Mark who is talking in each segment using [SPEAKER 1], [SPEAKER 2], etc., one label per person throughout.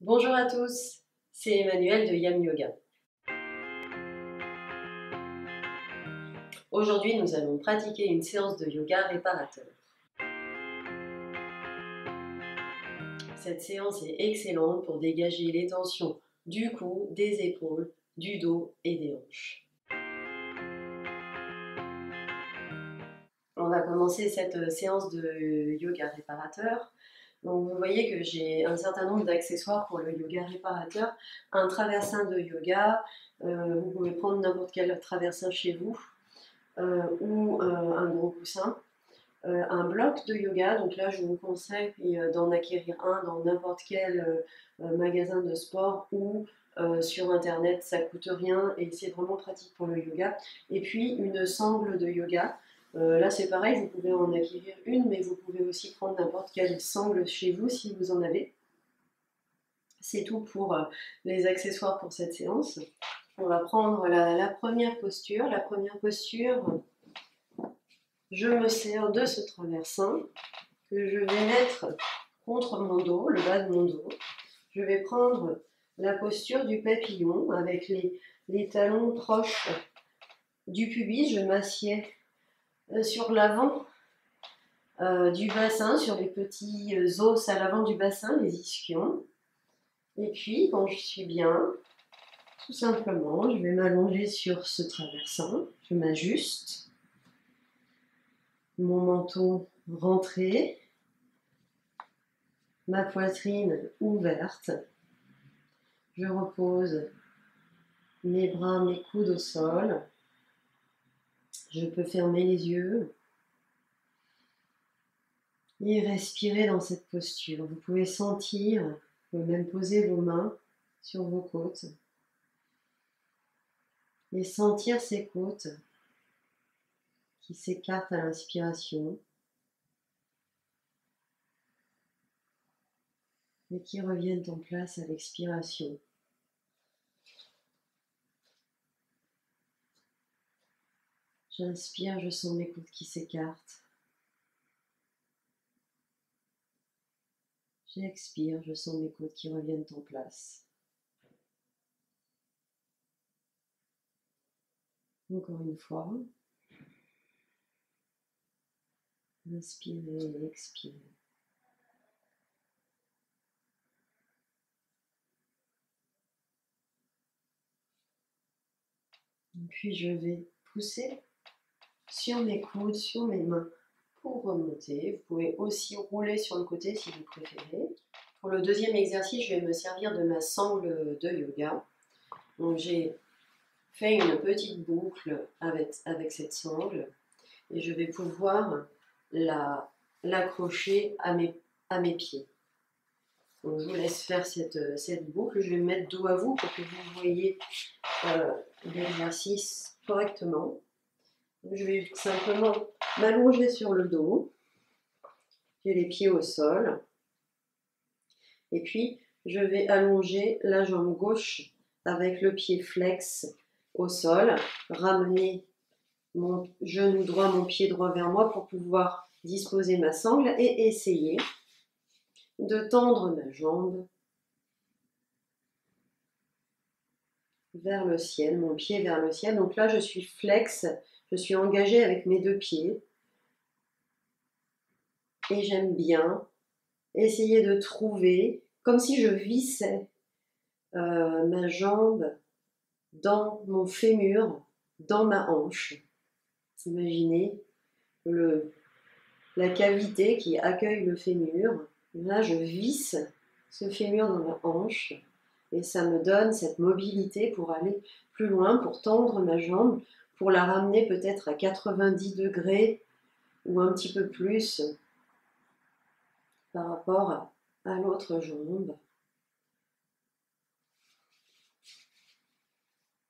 [SPEAKER 1] Bonjour à tous, c'est Emmanuelle de Yam Yoga. Aujourd'hui, nous allons pratiquer une séance de yoga réparateur. Cette séance est excellente pour dégager les tensions du cou, des épaules, du dos et des hanches. On va commencer cette séance de yoga réparateur. Donc vous voyez que j'ai un certain nombre d'accessoires pour le yoga réparateur. Un traversin de yoga, vous pouvez prendre n'importe quel traversin chez vous, ou un gros coussin. Un bloc de yoga, donc là je vous conseille d'en acquérir un dans n'importe quel magasin de sport ou sur internet, ça coûte rien et c'est vraiment pratique pour le yoga. Et puis une sangle de yoga. Là c'est pareil, vous pouvez en acquérir une, mais vous pouvez aussi prendre n'importe quelle sangle chez vous si vous en avez. C'est tout pour les accessoires pour cette séance. On va prendre la première posture. La première posture, je me sers de ce traversin que je vais mettre contre mon dos, le bas de mon dos. Je vais prendre la posture du papillon avec les talons proches du pubis. Je m'assieds sur l'avant du bassin, sur les petits os à l'avant du bassin, les ischions. Et puis, quand je suis bien, tout simplement, je vais m'allonger sur ce traversin. Je m'ajuste. Mon menton rentré. Ma poitrine ouverte. Je repose mes bras, mes coudes au sol. Je peux fermer les yeux et respirer dans cette posture. Vous pouvez sentir, vous pouvez même poser vos mains sur vos côtes et sentir ces côtes qui s'écartent à l'inspiration et qui reviennent en place à l'expiration. J'inspire, je sens mes côtes qui s'écartent. J'expire, je sens mes côtes qui reviennent en place. Encore une fois. Inspirez et expirez. Puis je vais pousser sur mes coudes, sur mes mains pour remonter. Vous pouvez aussi rouler sur le côté si vous préférez. Pour le deuxième exercice, je vais me servir de ma sangle de yoga. Donc j'ai fait une petite boucle avec cette sangle et je vais pouvoir l'accrocher à mes pieds. Donc je vous laisse faire cette boucle. Je vais me mettre dos à vous pour que vous voyez l'exercice correctement. Je vais simplement m'allonger sur le dos. J'ai les pieds au sol. Et puis, je vais allonger la jambe gauche avec le pied flex au sol. Ramener mon genou droit, mon pied droit vers moi pour pouvoir disposer ma sangle et essayer de tendre ma jambe vers le ciel, mon pied vers le ciel. Donc là, je suis flex, je suis engagée avec mes deux pieds. Et j'aime bien essayer de trouver, comme si je vissais ma jambe dans mon fémur, dans ma hanche. Imaginez la cavité qui accueille le fémur. Là, je visse ce fémur dans ma hanche et ça me donne cette mobilité pour aller plus loin, pour tendre ma jambe, pour la ramener peut-être à 90 degrés ou un petit peu plus par rapport à l'autre jambe.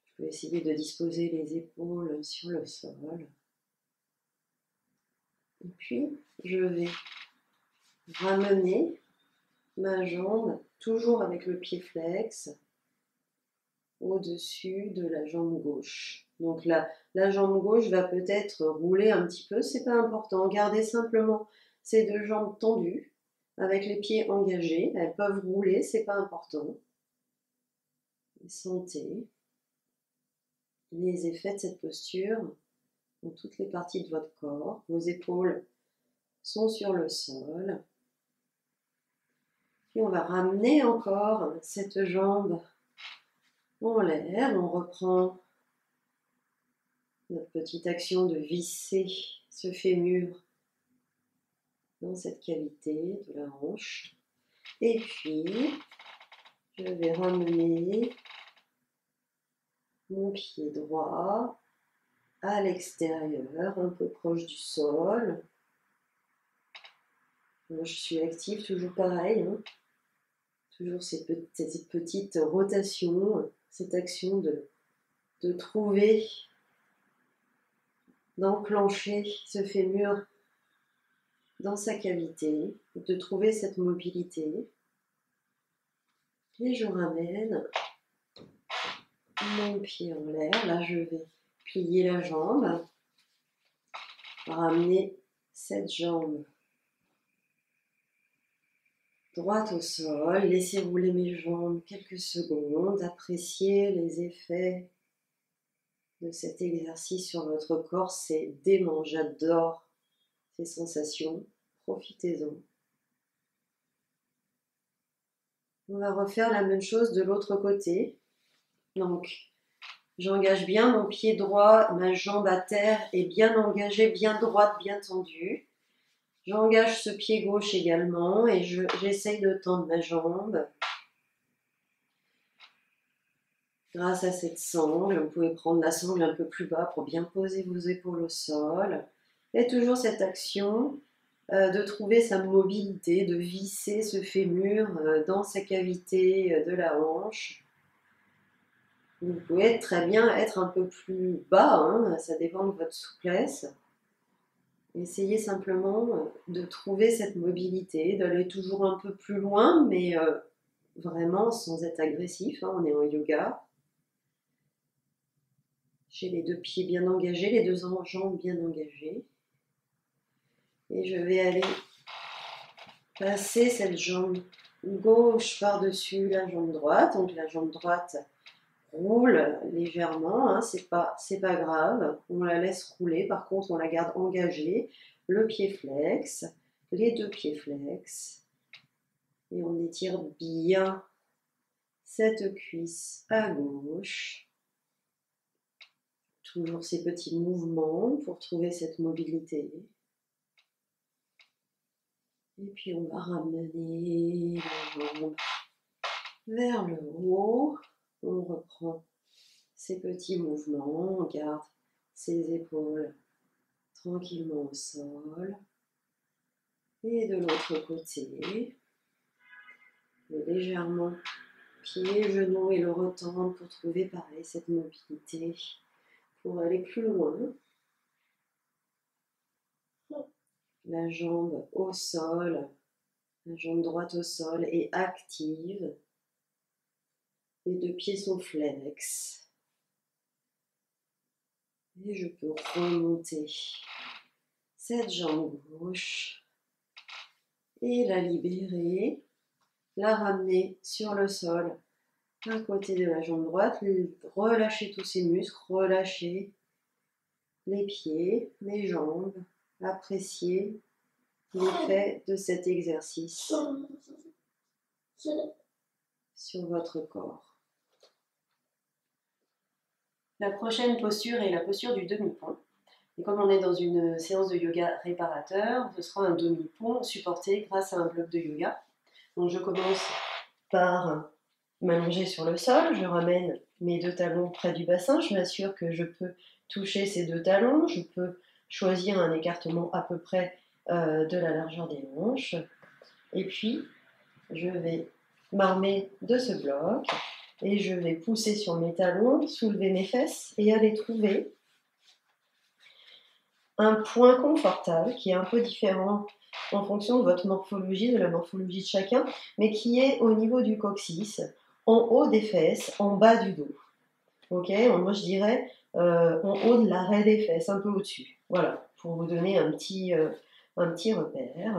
[SPEAKER 1] Je peux essayer de disposer les épaules sur le sol. Et puis, je vais ramener ma jambe, toujours avec le pied flex, au-dessus de la jambe gauche. Donc la jambe gauche va peut-être rouler un petit peu, c'est pas important. Gardez simplement ces deux jambes tendues avec les pieds engagés. Elles peuvent rouler, c'est pas important. Et sentez les effets de cette posture dans toutes les parties de votre corps. Vos épaules sont sur le sol. Puis on va ramener encore cette jambe en l'air. On reprend notre petite action de visser ce fémur dans cette cavité de la hanche. Et puis, je vais ramener mon pied droit à l'extérieur, un peu proche du sol. Moi, je suis active, toujours pareil, hein. Toujours ces petites rotations, cette action de trouver, d'enclencher ce fémur dans sa cavité, de trouver cette mobilité. Et je ramène mon pied en l'air. Là, je vais plier la jambe, ramener cette jambe droite au sol, laisser rouler mes jambes quelques secondes, apprécier les effets de cet exercice sur votre corps. C'est dément, j'adore ces sensations, profitez-en. On va refaire la même chose de l'autre côté. Donc, j'engage bien mon pied droit, ma jambe à terre est bien engagée, bien droite, bien tendue. J'engage ce pied gauche également et j'essaye de tendre ma jambe. Grâce à cette sangle, vous pouvez prendre la sangle un peu plus bas pour bien poser vos épaules au sol. Et toujours cette action de trouver sa mobilité, de visser ce fémur dans sa cavité de la hanche. Vous pouvez très bien être un peu plus bas, hein, ça dépend de votre souplesse. Essayez simplement de trouver cette mobilité, d'aller toujours un peu plus loin, mais vraiment sans être agressif, hein, on est en yoga. J'ai les deux pieds bien engagés, les deux jambes bien engagées. Et je vais aller passer cette jambe gauche par-dessus la jambe droite. Donc la jambe droite roule légèrement, hein, c'est pas grave. On la laisse rouler, par contre on la garde engagée. Le pied flex, les deux pieds flex. Et on étire bien cette cuisse à gauche. Toujours ces petits mouvements pour trouver cette mobilité. Et puis on va ramener la jambe vers le haut. On reprend ces petits mouvements. On garde ses épaules tranquillement au sol. Et de l'autre côté, légèrement pied, genou et le retendre pour trouver pareil cette mobilité pour aller plus loin. La jambe au sol, la jambe droite au sol est active. Les deux pieds sont flex. Et je peux remonter cette jambe gauche et la libérer, la ramener sur le sol à côté de la jambe droite, relâcher tous ces muscles, relâcher les pieds, les jambes, apprécier l'effet de cet exercice sur votre corps. La prochaine posture est la posture du demi-pont. Et comme on est dans une séance de yoga réparateur, ce sera un demi-pont supporté grâce à un bloc de yoga. Donc je commence par m'allonger sur le sol, je ramène mes deux talons près du bassin, je m'assure que je peux toucher ces deux talons, je peux choisir un écartement à peu près de la largeur des hanches. Et puis, je vais m'armer de ce bloc et je vais pousser sur mes talons, soulever mes fesses et aller trouver un point confortable qui est un peu différent en fonction de votre morphologie, de la morphologie de chacun, mais qui est au niveau du coccyx, en haut des fesses, en bas du dos. Ok, moi je dirais en haut de l'arrêt des fesses, un peu au-dessus. Voilà, pour vous donner un petit repère.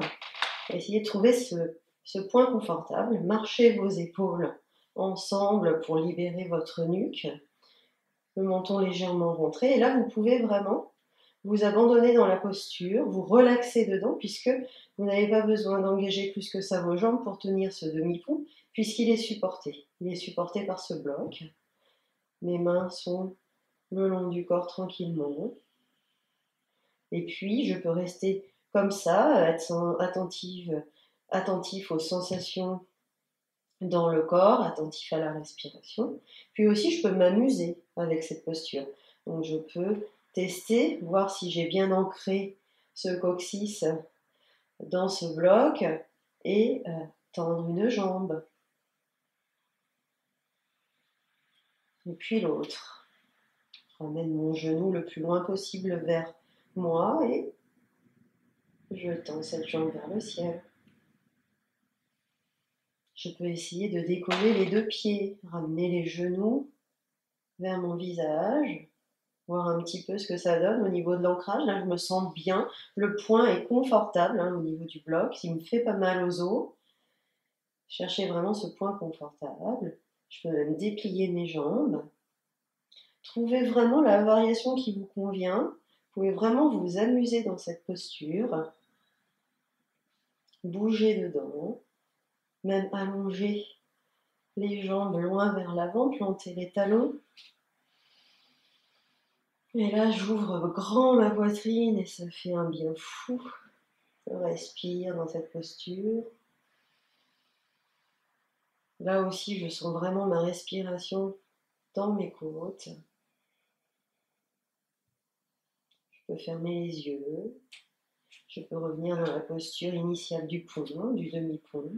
[SPEAKER 1] Essayez de trouver ce point confortable. Marchez vos épaules ensemble pour libérer votre nuque. Le menton légèrement rentré. Et là, vous pouvez vraiment vous abandonner dans la posture, vous relaxer dedans, puisque vous n'avez pas besoin d'engager plus que ça vos jambes pour tenir ce demi-pont, puisqu'il est supporté. Il est supporté par ce bloc. Mes mains sont le long du corps tranquillement. Et puis, je peux rester comme ça, être attentif aux sensations dans le corps, attentif à la respiration. Puis aussi, je peux m'amuser avec cette posture. Donc, je peux tester, voir si j'ai bien ancré ce coccyx dans ce bloc et tendre une jambe. Et puis l'autre. Je ramène mon genou le plus loin possible vers moi et je tends cette jambe vers le ciel. Je peux essayer de décoller les deux pieds, ramener les genoux vers mon visage, voir un petit peu ce que ça donne au niveau de l'ancrage. Là, je me sens bien. Le point est confortable au niveau du bloc. Il me fait pas mal aux os. Cherchez vraiment ce point confortable. Je peux même déplier mes jambes. Trouvez vraiment la variation qui vous convient. Vous pouvez vraiment vous amuser dans cette posture. Bouger dedans. Même allonger les jambes loin vers l'avant, planter les talons. Et là, j'ouvre grand ma poitrine et ça fait un bien fou. Je respire dans cette posture. Là aussi, je sens vraiment ma respiration dans mes côtes. Je peux fermer les yeux. Je peux revenir dans la posture initiale du pont, du demi-pont.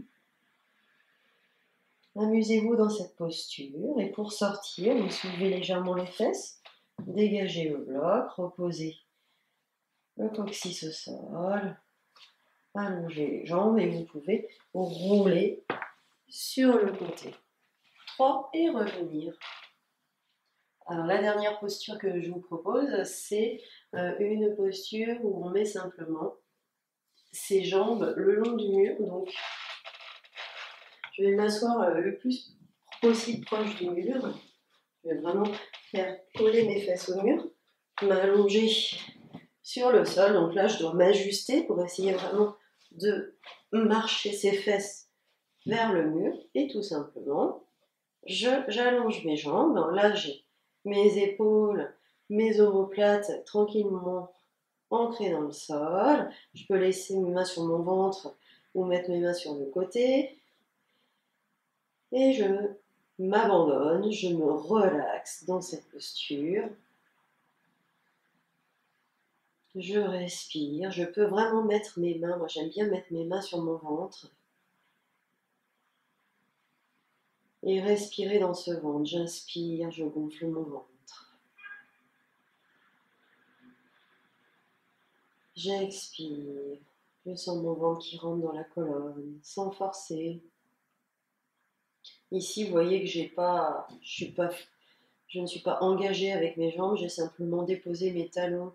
[SPEAKER 1] Amusez-vous dans cette posture et pour sortir, vous soulevez légèrement les fesses, dégagez le bloc, reposez le coccyx au sol, allongez les jambes et vous pouvez rouler sur le côté. 3 et revenir. Alors la dernière posture que je vous propose, c'est une posture où on met simplement ses jambes le long du mur. Donc je vais m'asseoir le plus possible proche du mur. Je vais vraiment faire coller mes fesses au mur, m'allonger sur le sol. Donc là, je dois m'ajuster pour essayer vraiment de marcher ses fesses vers le mur. Et tout simplement, j'allonge mes jambes. Alors là, j'ai mes épaules, mes omoplates tranquillement ancrées dans le sol. Je peux laisser mes mains sur mon ventre ou mettre mes mains sur le côté. Et je m'abandonne, je me relaxe dans cette posture. Je respire, je peux vraiment mettre mes mains, moi j'aime bien mettre mes mains sur mon ventre. Et respirer dans ce ventre, j'inspire, je gonfle mon ventre. J'expire, je sens mon ventre qui rentre dans la colonne, sans forcer. Ici, vous voyez que je ne suis pas engagée avec mes jambes, j'ai simplement déposé mes talons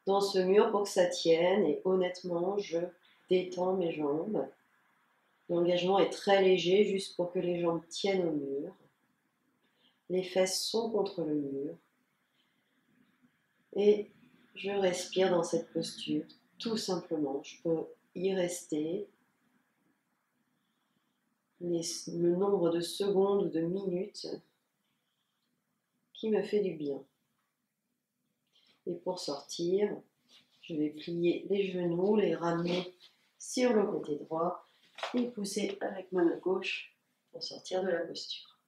[SPEAKER 1] dans ce mur pour que ça tienne et honnêtement, je détends mes jambes. L'engagement est très léger, juste pour que les jambes tiennent au mur. Les fesses sont contre le mur. Et je respire dans cette posture, tout simplement. Je peux y rester le nombre de secondes ou de minutes qui me fait du bien. Et pour sortir, je vais plier les genoux, les ramener sur le côté droit et pousser avec ma main gauche pour sortir de la posture.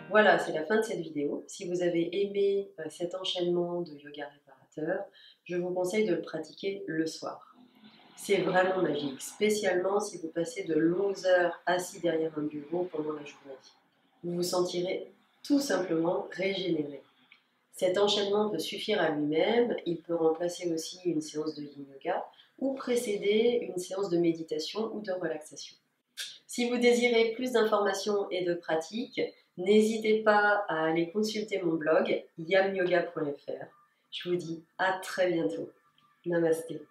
[SPEAKER 1] Voilà, c'est la fin de cette vidéo. Si vous avez aimé cet enchaînement de yoga réparateur, je vous conseille de le pratiquer le soir. C'est vraiment magique, spécialement si vous passez de longues heures assis derrière un bureau pendant la journée. Vous vous sentirez tout simplement régénéré. Cet enchaînement peut suffire à lui-même, il peut remplacer aussi une séance de yin yoga ou précéder une séance de méditation ou de relaxation. Si vous désirez plus d'informations et de pratiques, n'hésitez pas à aller consulter mon blog yamyoga.fr. Je vous dis à très bientôt. Namasté.